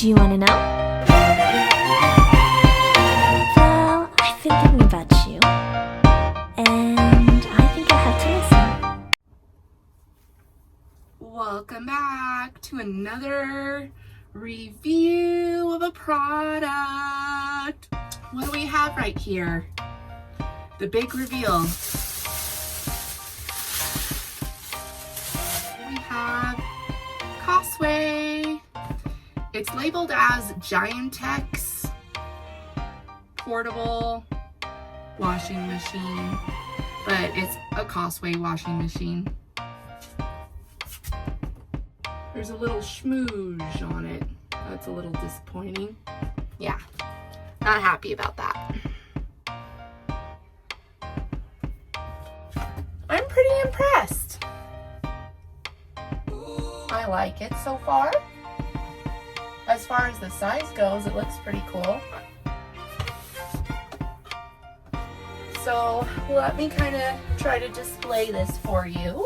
Do you want to know? Well, I've been thinking about you, and I think I have to listen. Welcome back to another review of a product. What do we have right here? The big reveal. We have Costway. It's labeled as Giantex portable washing machine, but it's a Costway washing machine. There's a little schmooze on it. That's a little disappointing. Yeah, not happy about that. I'm pretty impressed. I like it so far. As far as the size goes, it looks pretty cool. So let me kind of try to display this for you.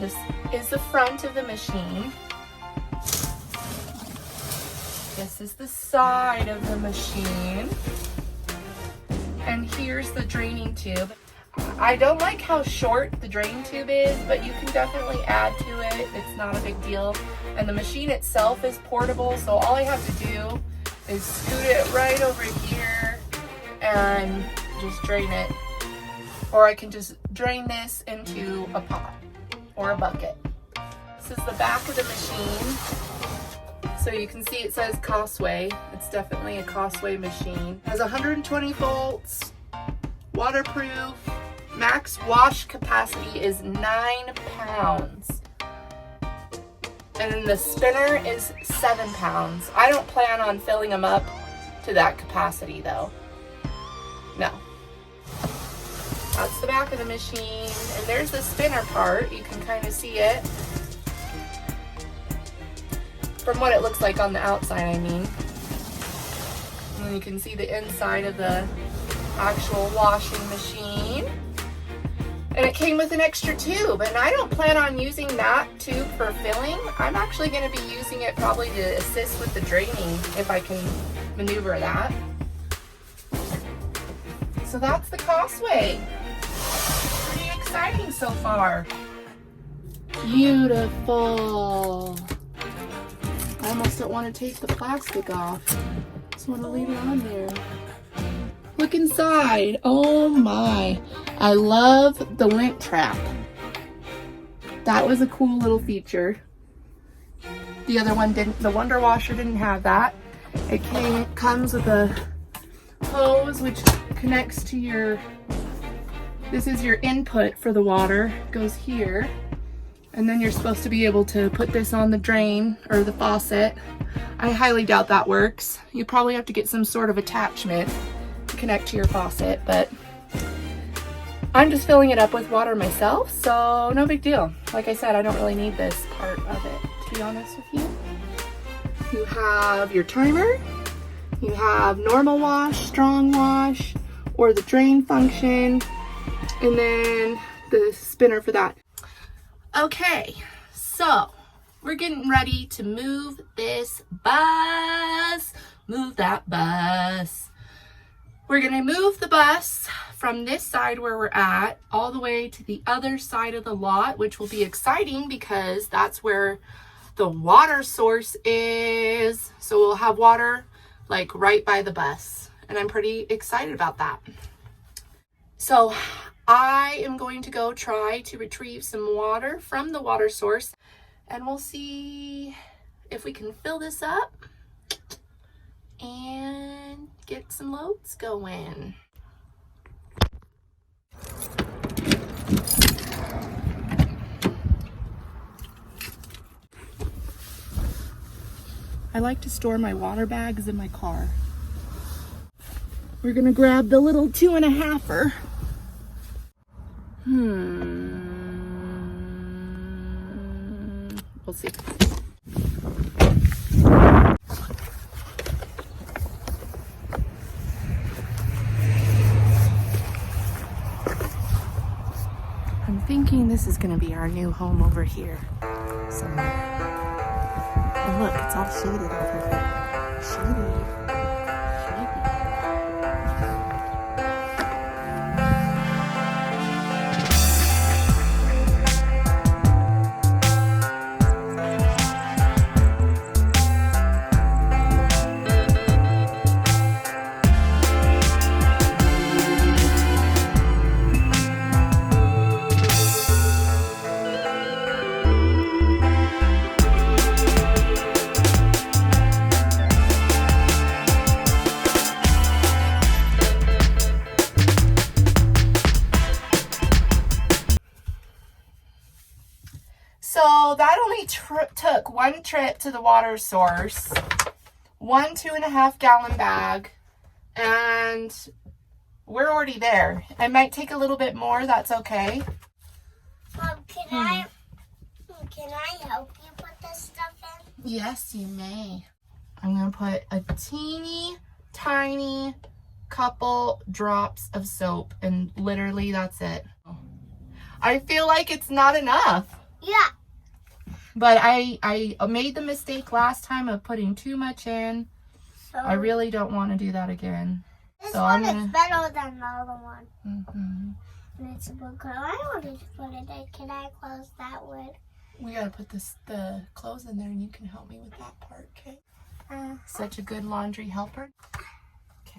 This is the front of the machine. This is the side of the machine. And here's the draining tube. I don't like how short the drain tube is, but you can definitely add to it. It's not a big deal. And the machine itself is portable, so all I have to do is scoot it right over here and just drain it. Or I can just drain this into a pot or a bucket. This is the back of the machine. So you can see it says Costway. It's definitely a Costway machine. It has 120 volts, waterproof. Max wash capacity is 9 pounds. And then the spinner is 7 pounds. I don't plan on filling them up to that capacity though. No. That's the back of the machine. And there's the spinner part. You can kind of see it. From what it looks like on the outside, I mean. And then you can see the inside of the actual washing machine. And it came with an extra tube, and I don't plan on using that tube for filling. I'm actually going to be using it probably to assist with the draining if I can maneuver that. So that's the Costway. Pretty exciting so far. Beautiful. I almost don't want to take the plastic off. Just want to leave it on there. Look inside. Oh my. I love the lint trap. That was a cool little feature. The other one didn't. The Wonder Washer didn't have that. It comes with a hose which connects to your, this is your input for the water. It goes here. And then you're supposed to be able to put this on the drain or the faucet. I highly doubt that works. You probably have to get some sort of attachment to connect to your faucet, but I'm just filling it up with water myself, so no big deal. Like I said, I don't really need this part of it, to be honest with you. You have your timer, you have normal wash, strong wash, or the drain function, and then the spinner for that. Okay, so we're getting ready to move this bus. Move that bus. We're gonna move the bus from this side where we're at all the way to the other side of the lot, which will be exciting because that's where the water source is. So we'll have water like right by the bus, and I'm pretty excited about that. So I am going to go try to retrieve some water from the water source, and we'll see if we can fill this up and get some loads going. I like to store my water bags in my car. We're gonna grab the little 2.5-er. We'll see. I'm thinking this is going to be our new home over here. So, and Look, it's all shaded over here. Shaded. So that only took one trip to the water source, one 2.5 gallon bag, and we're already there. It might take a little bit more, that's okay. Mom, can I help you put this stuff in? Yes, you may. I'm gonna put a teeny tiny couple drops of soap, and literally that's it. I feel like it's not enough. Yeah. But I made the mistake last time of putting too much in. So I really don't want to do that again. this So one I'm is gonna... better than the other one. Mm-hmm. And it's a book. I wanted to put it in. Can I close that lid? We gotta put the clothes in there, and you can help me with that part, okay? Such a good laundry helper.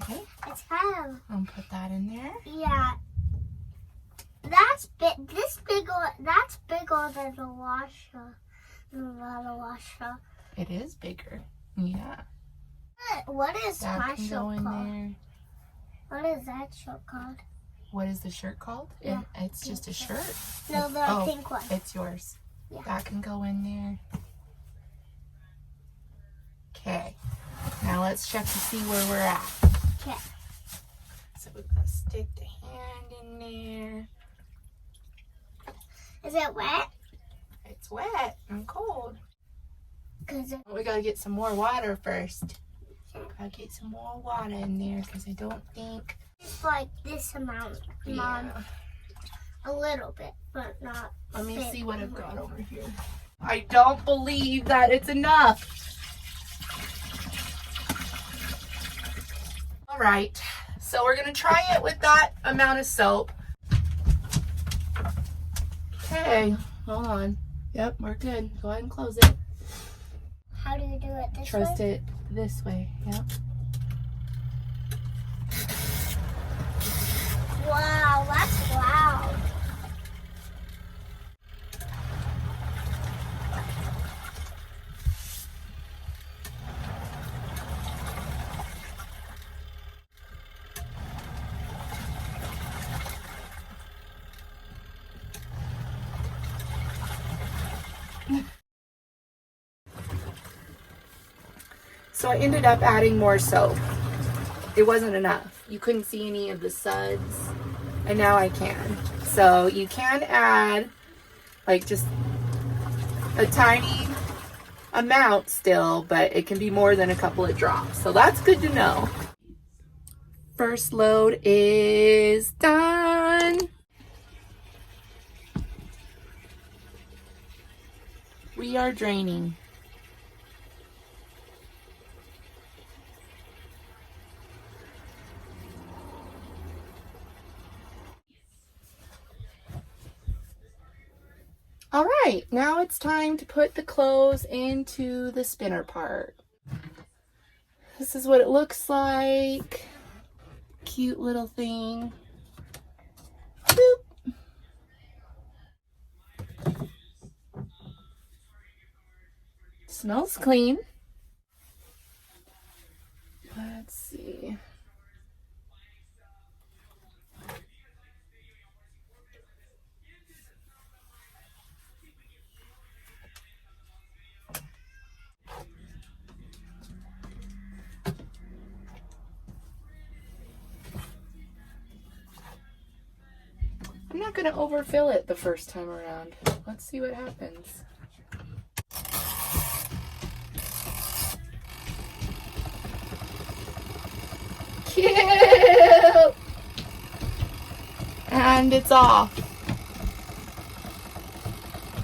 Okay, It's kind of, I'll put that in there. yeah. That's big. This bigger. That's bigger than the washer. The other washer. It is bigger. Yeah. What is That my can shirt go in called? there. What is that shirt called? What is the shirt called? Yeah. It's just a shirt. No, the Oh, pink one. it's yours. Yeah. That can go in there. Okay. Now let's check to see where we're at. Okay. So we're gonna stick the hand in there. Is it wet? It's wet and cold. Cause We gotta get some more water first. Gotta get some more water in there because I don't think. it's like this amount, Mom. Yeah. A little bit, but not. Let me thick. see what I've got over here. I don't believe that it's enough. All right, so we're gonna try it with that amount of soap. Okay, hold on. Yep, we're good. Go ahead and close it. How do you do it this Trust way? it this way. Yep. Wow, that's loud. So I ended up adding more soap. It wasn't enough. You couldn't see any of the suds, and now I can. So you can add like just a tiny amount still, but it can be more than a couple of drops. So that's good to know. First load is done. We are draining. All right, now it's time to put the clothes into the spinner part. This is what it looks like. Cute little thing. Boop. Smells clean. Let's see. I'm not going to overfill it the first time around. Let's see what happens. Cute! And it's off.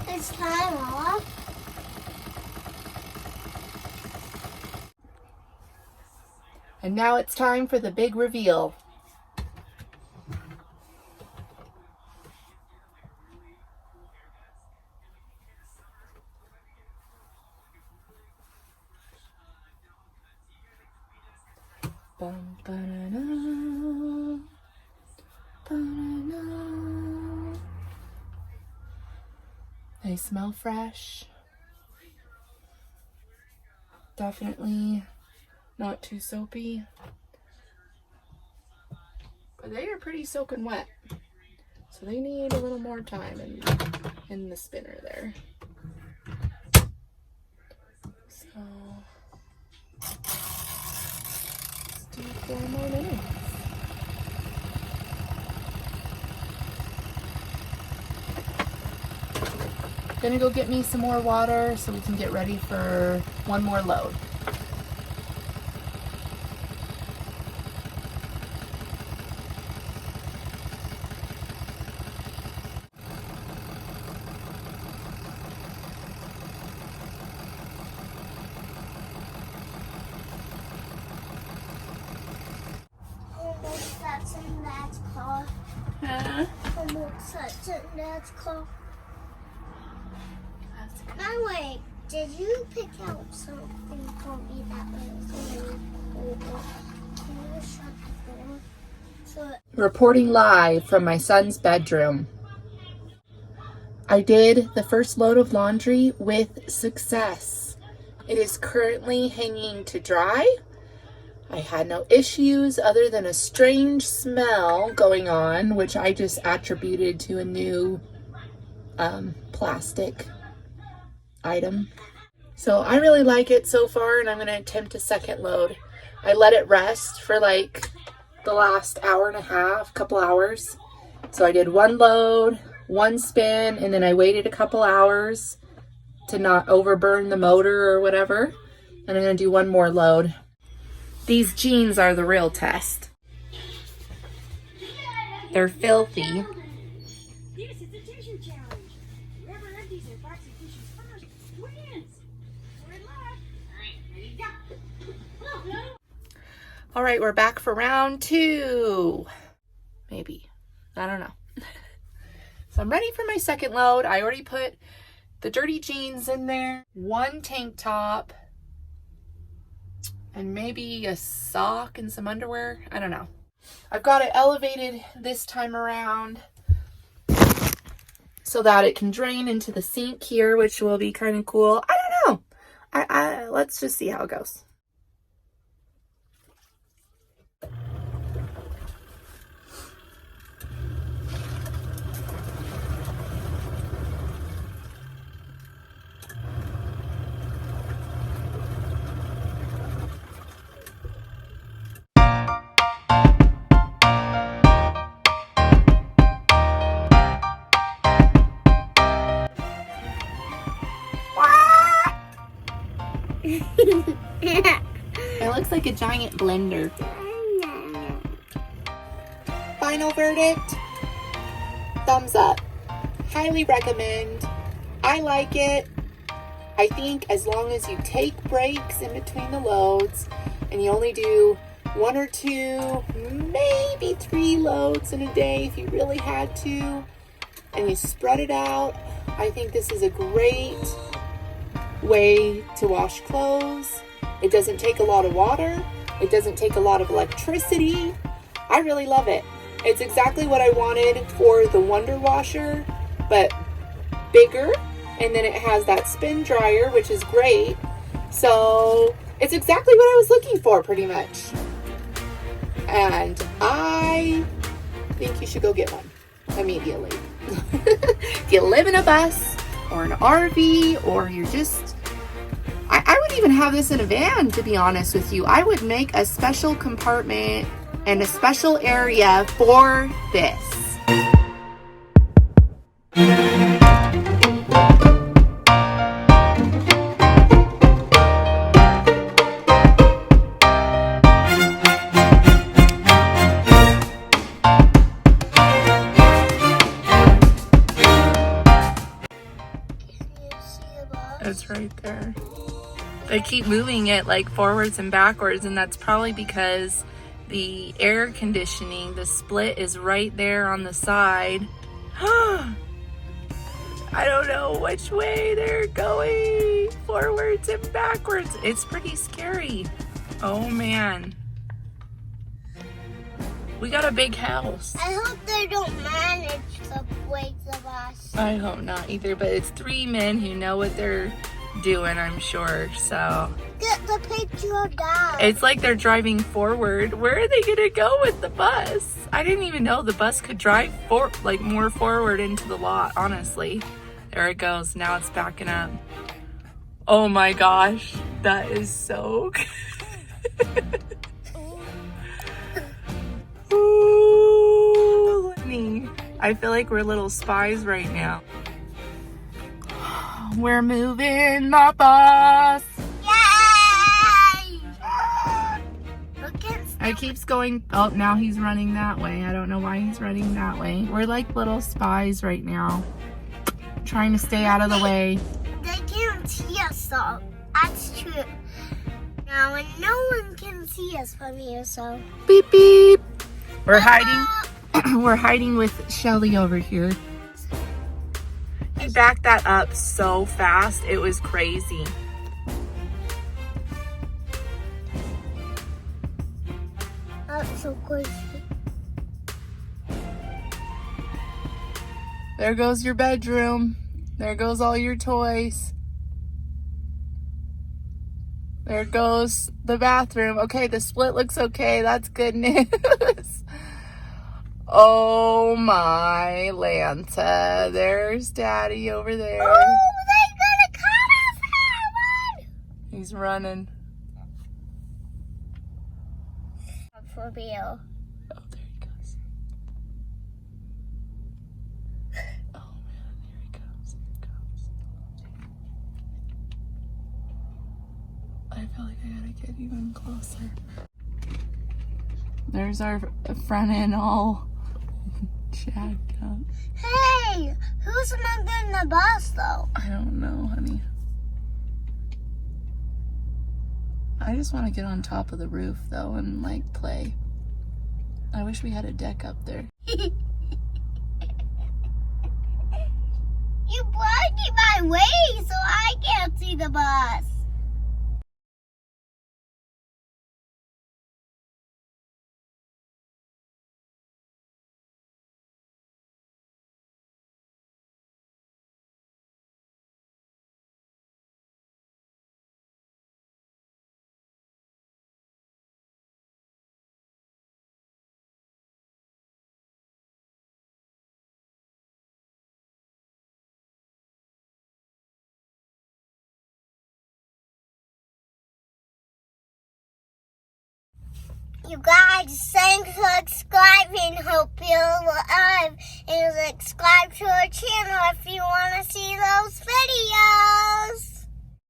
It's time off. And now it's time for the big reveal. Bum, ba-da-da, ba-da-da. They smell fresh. Definitely not too soapy. But they are pretty soaking wet. So they need a little more time in the spinner there. So let's do 4 more minutes. Gonna go get me some more water so we can get ready for one more load. Almost that's in Dad's car. Huh? Almost that's in Dad's car. By the way, did you pick out something for me that was really cool? Can you shut the door? So Reporting live from my son's bedroom. I did the first load of laundry with success. It is currently hanging to dry. I had no issues other than a strange smell going on, which I just attributed to a new plastic item. So I really like it so far, and I'm going to attempt a second load. I let it rest for like the last hour and a half, couple hours. So I did 1 load, 1 spin, and then I waited a couple hours to not overburn the motor or whatever. And I'm going to do 1 more load. These jeans are the real test. They're filthy. This is the tissue challenge. Whoever empties their box of tissues first wins. Good luck. All right, ready, go. Hello. All right, we're back for round 2. Maybe. I don't know. So I'm ready for my second load. I already put the dirty jeans in there, 1 tank top, and maybe a sock and some underwear. I don't know. I've got it elevated this time around so that it can drain into the sink here, which will be kind of cool. I don't know. Let's just see how it goes. It looks like a giant blender. Final verdict, thumbs up. Highly recommend. I like it. I think as long as you take breaks in between the loads and you only do 1 or 2, maybe 3 loads in a day if you really had to, and you spread it out, I think this is a great way to wash clothes. It doesn't take a lot of water. It doesn't take a lot of electricity. I really love it. It's exactly what I wanted for the Wonder Washer, but bigger. And then it has that spin dryer, which is great. So it's exactly what I was looking for, pretty much. And I think you should go get one immediately. If you live in a bus or an RV, or you're just, I would even have this in a van, to be honest with you. I would make a special compartment and a special area for this. It's right there. They keep moving it like forwards and backwards, and that's probably because the air conditioning, the split is right there on the side. I don't know which way they're going, forwards and backwards. It's pretty scary. Oh man. We got a big house. I hope they don't manage the weight of us. I hope not either, but it's 3 men who know what they're doing, I'm sure, so. Get the picture of that. It's like they're driving forward. Where are they gonna go with the bus? I didn't even know the bus could drive more forward into the lot, honestly. There it goes, now it's backing up. Oh my gosh, that is so good. Ooh, honey. I feel like we're little spies right now. We're moving the bus. Yay! Look at It keeps going. Oh, now he's running that way. I don't know why he's running that way. We're like little spies right now, trying to stay out of the way. They can't see us though. That's true. Now, and no one can see us from here, so. Beep beep. We're hiding. We're hiding with Shelly over here. He backed that up so fast. It was crazy. That's so crazy. There goes your bedroom. There goes all your toys. There goes the bathroom. Okay, the split looks okay. That's good news. Oh my Lanta. There's Daddy over there. Oh, they're gonna cut us out! He's running. For real. Oh, there he goes. Oh man, here he goes. Here he goes. I feel like I gotta get even closer. There's our front end all jacked up. Hey, who's smuggling the bus though? I don't know, honey. I just want to get on top of the roof though and like play. I wish we had a deck up there. You blocking my way so I can't see the bus. You guys, thanks for subscribing. Hope you're alive. And subscribe to our channel if you want to see those videos.